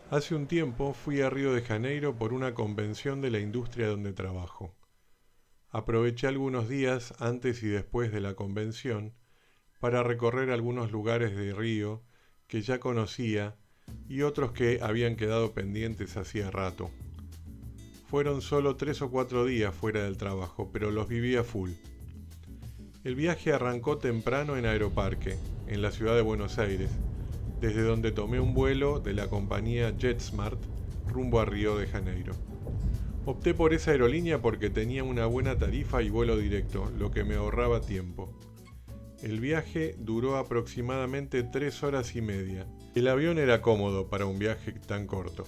Hace un tiempo fui a Río de Janeiro por una convención de la industria donde trabajo. Aproveché algunos días antes y después de la convención para recorrer algunos lugares de Río que ya conocía y otros que habían quedado pendientes hacía rato. Fueron solo 3 o 4 días fuera del trabajo, pero los viví a full. El viaje arrancó temprano en Aeroparque, en la ciudad de Buenos Aires, desde donde tomé un vuelo de la compañía JetSmart rumbo a Río de Janeiro. Opté por esa aerolínea porque tenía una buena tarifa y vuelo directo, lo que me ahorraba tiempo. El viaje duró aproximadamente 3 horas y media. El avión era cómodo para un viaje tan corto.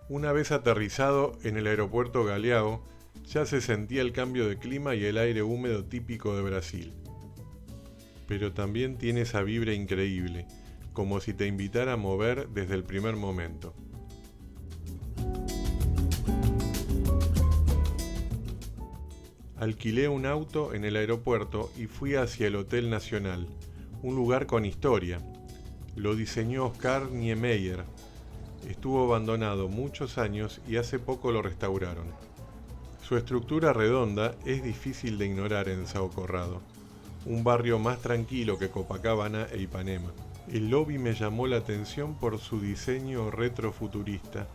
Una vez aterrizado en el aeropuerto Galeão, ya se sentía el cambio de clima y el aire húmedo típico de Brasil. Pero también tiene esa vibra increíble, como si te invitara a mover desde el primer momento. Alquilé un auto en el aeropuerto y fui hacia el Hotel Nacional, un lugar con historia. Lo diseñó Oscar Niemeyer. Estuvo abandonado muchos años y hace poco lo restauraron. Su estructura redonda es difícil de ignorar en Sao Corrado, un barrio más tranquilo que Copacabana e Ipanema. El lobby me llamó la atención por su diseño retrofuturista.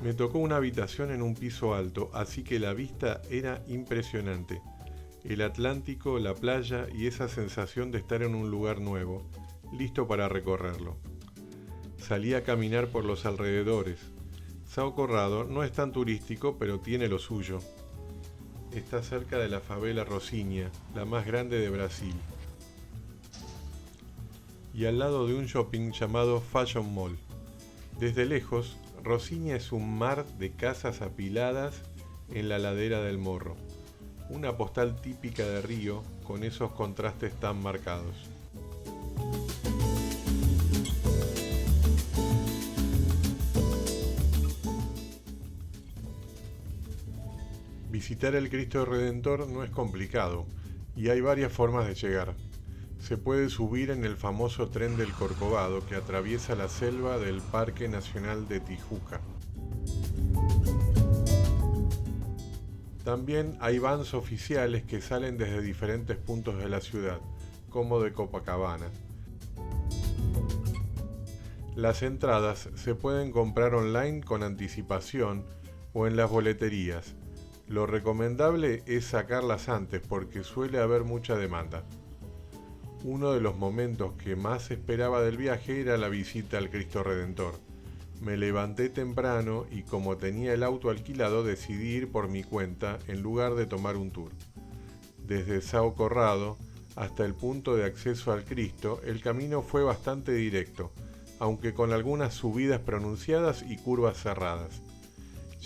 Me tocó una habitación en un piso alto, así que la vista era impresionante. El Atlántico, la playa y esa sensación de estar en un lugar nuevo, listo para recorrerlo. Salí a caminar por los alrededores. Sao Corrado no es tan turístico, pero tiene lo suyo. Está cerca de la favela Rocinha, la más grande de Brasil, y al lado de un shopping llamado Fashion Mall. Desde lejos, Rocinha es un mar de casas apiladas en la ladera del Morro, una postal típica de Río con esos contrastes tan marcados. Visitar el Cristo Redentor no es complicado y hay varias formas de llegar. Se puede subir en el famoso tren del Corcovado que atraviesa la selva del Parque Nacional de Tijuca. También hay vans oficiales que salen desde diferentes puntos de la ciudad, como de Copacabana. Las entradas se pueden comprar online con anticipación o en las boleterías. Lo recomendable es sacarlas antes porque suele haber mucha demanda. Uno de los momentos que más esperaba del viaje era la visita al Cristo Redentor. Me levanté temprano y como tenía el auto alquilado decidí ir por mi cuenta en lugar de tomar un tour. Desde Sao Corrado hasta el punto de acceso al Cristo, el camino fue bastante directo, aunque con algunas subidas pronunciadas y curvas cerradas.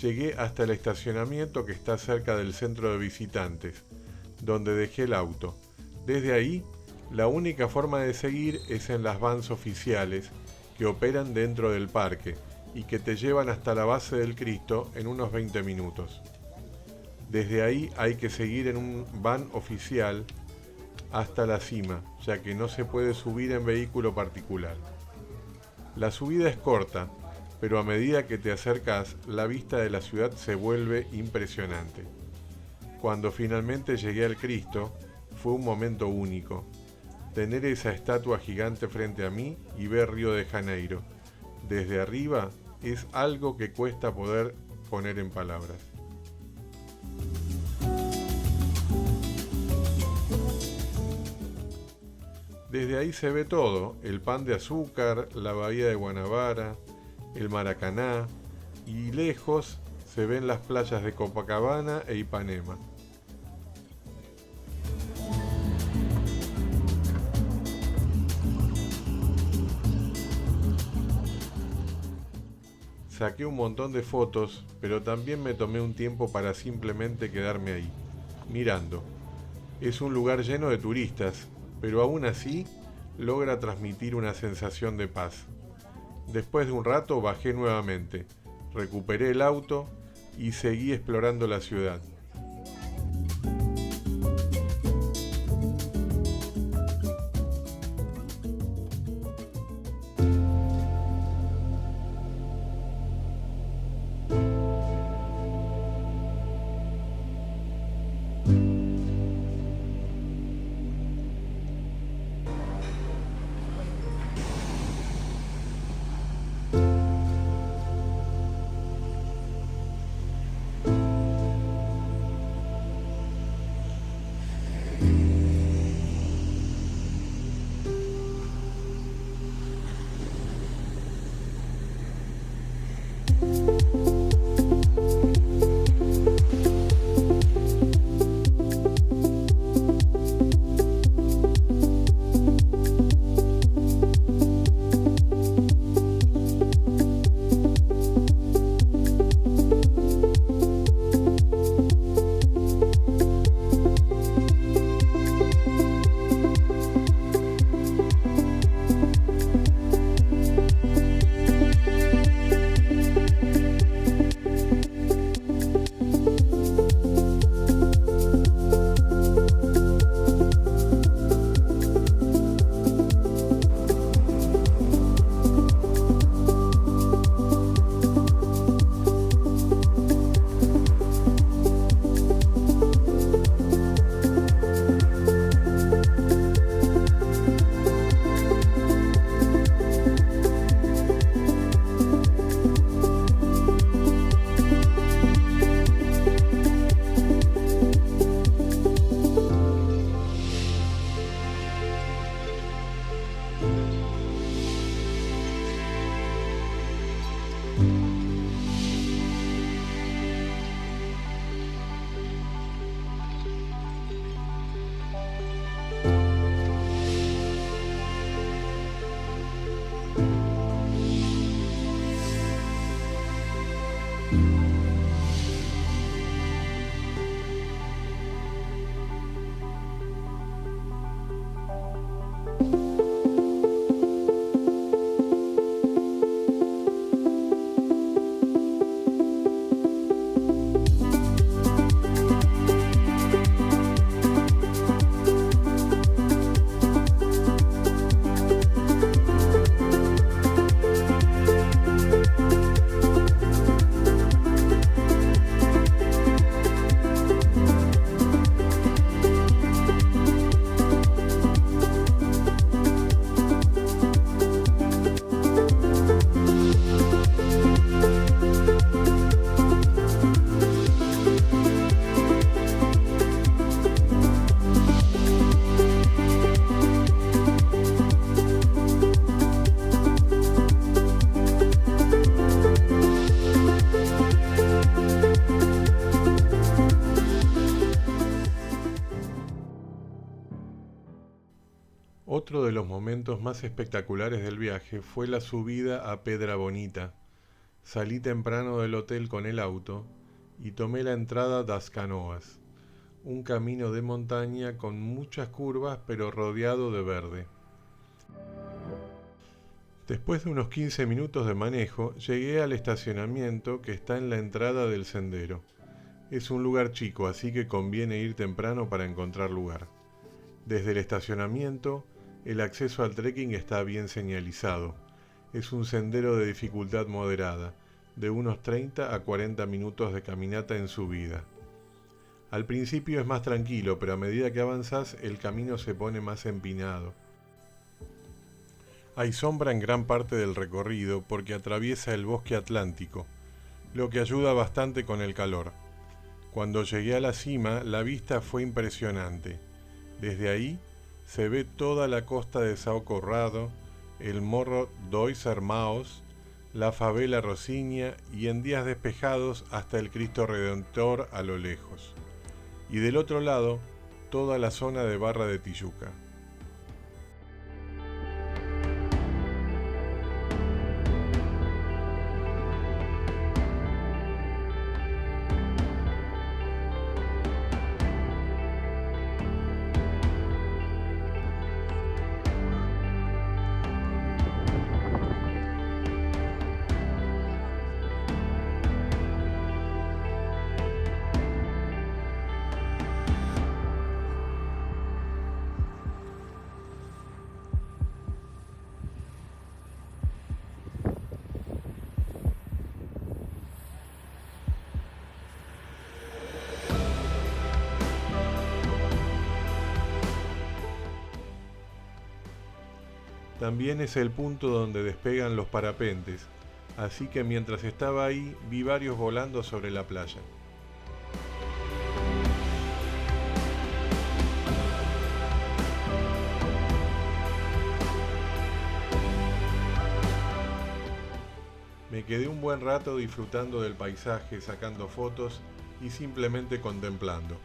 Llegué hasta el estacionamiento que está cerca del centro de visitantes, donde dejé el auto. Desde ahí, la única forma de seguir es en las vans oficiales que operan dentro del parque y que te llevan hasta la base del Cristo en unos 20 minutos. Desde ahí hay que seguir en un van oficial hasta la cima, ya que no se puede subir en vehículo particular. La subida es corta, pero a medida que te acercas, la vista de la ciudad se vuelve impresionante. Cuando finalmente llegué al Cristo, fue un momento único. Tener esa estatua gigante frente a mí y ver Río de Janeiro desde arriba es algo que cuesta poder poner en palabras. Desde ahí se ve todo, el Pan de Azúcar, la bahía de Guanabara, el Maracaná, y lejos se ven las playas de Copacabana e Ipanema. Saqué un montón de fotos, pero también me tomé un tiempo para simplemente quedarme ahí, mirando. Es un lugar lleno de turistas, pero aún así logra transmitir una sensación de paz. Después de un rato bajé nuevamente, recuperé el auto y seguí explorando la ciudad. Otro de los momentos más espectaculares del viaje fue la subida a Pedra Bonita. Salí temprano del hotel con el auto y tomé la entrada das Canoas, un camino de montaña con muchas curvas pero rodeado de verde. Después de unos 15 minutos de manejo, llegué al estacionamiento que está en la entrada del sendero. Es un lugar chico, así que conviene ir temprano para encontrar lugar. Desde el estacionamiento, el acceso al trekking está bien señalizado. Es un sendero de dificultad moderada, de unos 30 a 40 minutos de caminata en subida. Al principio es más tranquilo, pero a medida que avanzás, el camino se pone más empinado. Hay sombra en gran parte del recorrido porque atraviesa el bosque atlántico, lo que ayuda bastante con el calor. Cuando llegué a la cima, la vista fue impresionante. Desde ahí se ve toda la costa de São Conrado, el Morro dos Irmãos, la favela Rocinha y en días despejados hasta el Cristo Redentor a lo lejos. Y del otro lado, toda la zona de Barra de Tijuca. También es el punto donde despegan los parapentes, así que mientras estaba ahí vi varios volando sobre la playa. Me quedé un buen rato disfrutando del paisaje, sacando fotos y simplemente contemplando.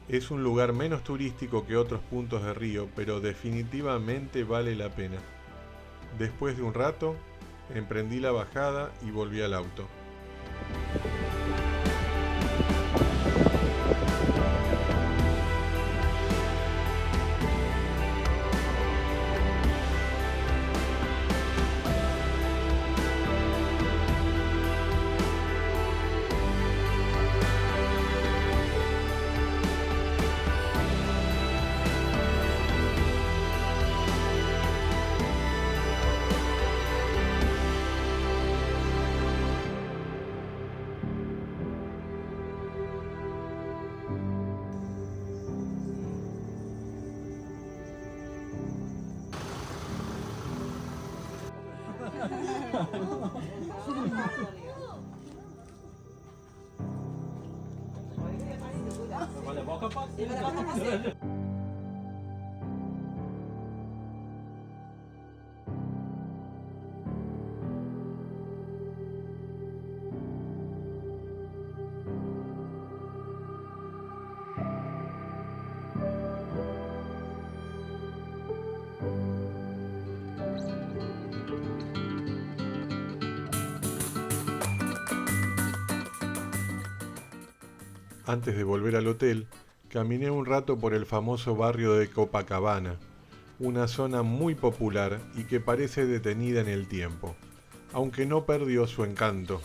Es un lugar menos turístico que otros puntos de Río, pero definitivamente vale la pena. Después de un rato, emprendí la bajada y volví al auto. Antes de volver al hotel, caminé un rato por el famoso barrio de Copacabana, una zona muy popular y que parece detenida en el tiempo, aunque no perdió su encanto.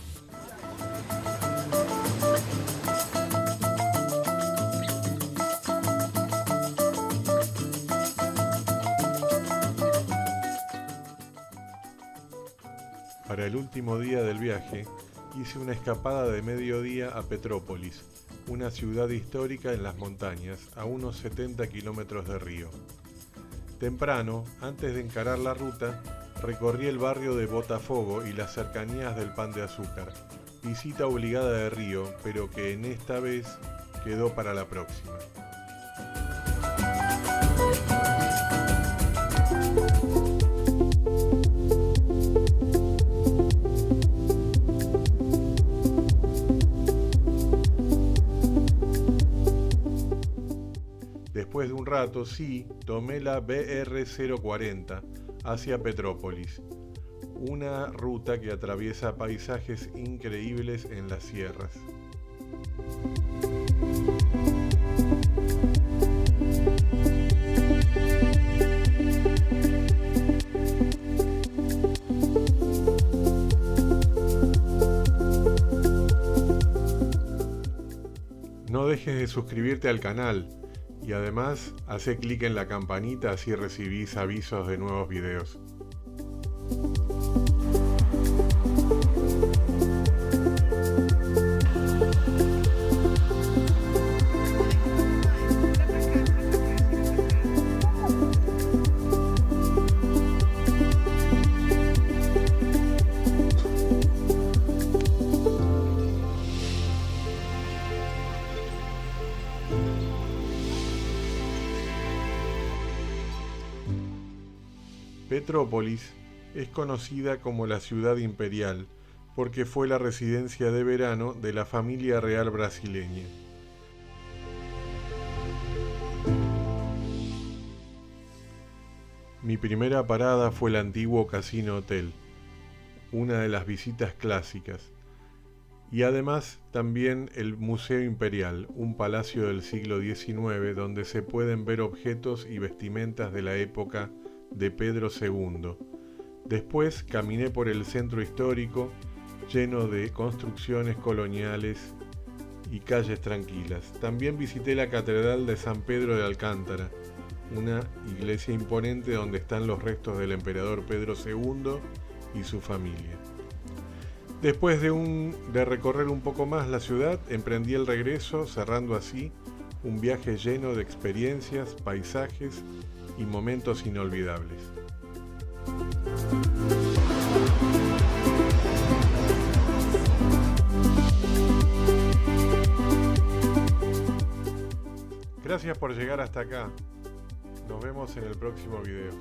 Para el último día del viaje, hice una escapada de mediodía a Petrópolis, una ciudad histórica en las montañas, a unos 70 kilómetros de Río. Temprano, antes de encarar la ruta, recorrí el barrio de Botafogo y las cercanías del Pan de Azúcar, visita obligada de Río, pero que en esta vez quedó para la próxima. Después después de un rato, sí, tomé la BR-040 hacia Petrópolis, una ruta que atraviesa paisajes increíbles en las sierras. No dejes de suscribirte al canal y además hace clic en la campanita, así recibís avisos de nuevos videos. Petrópolis es conocida como la ciudad imperial porque fue la residencia de verano de la familia real brasileña. Mi primera parada fue el antiguo Casino Hotel, una de las visitas clásicas, y además también el Museo Imperial, un palacio del siglo XIX donde se pueden ver objetos y vestimentas de la época de Pedro II. Después caminé por el centro histórico lleno de construcciones coloniales y calles tranquilas. También visité la Catedral de San Pedro de Alcántara, una iglesia imponente donde están los restos del emperador Pedro II y su familia. Después de recorrer un poco más la ciudad, emprendí el regreso, cerrando así un viaje lleno de experiencias, paisajes y momentos inolvidables. Gracias por llegar hasta acá. Nos vemos en el próximo video.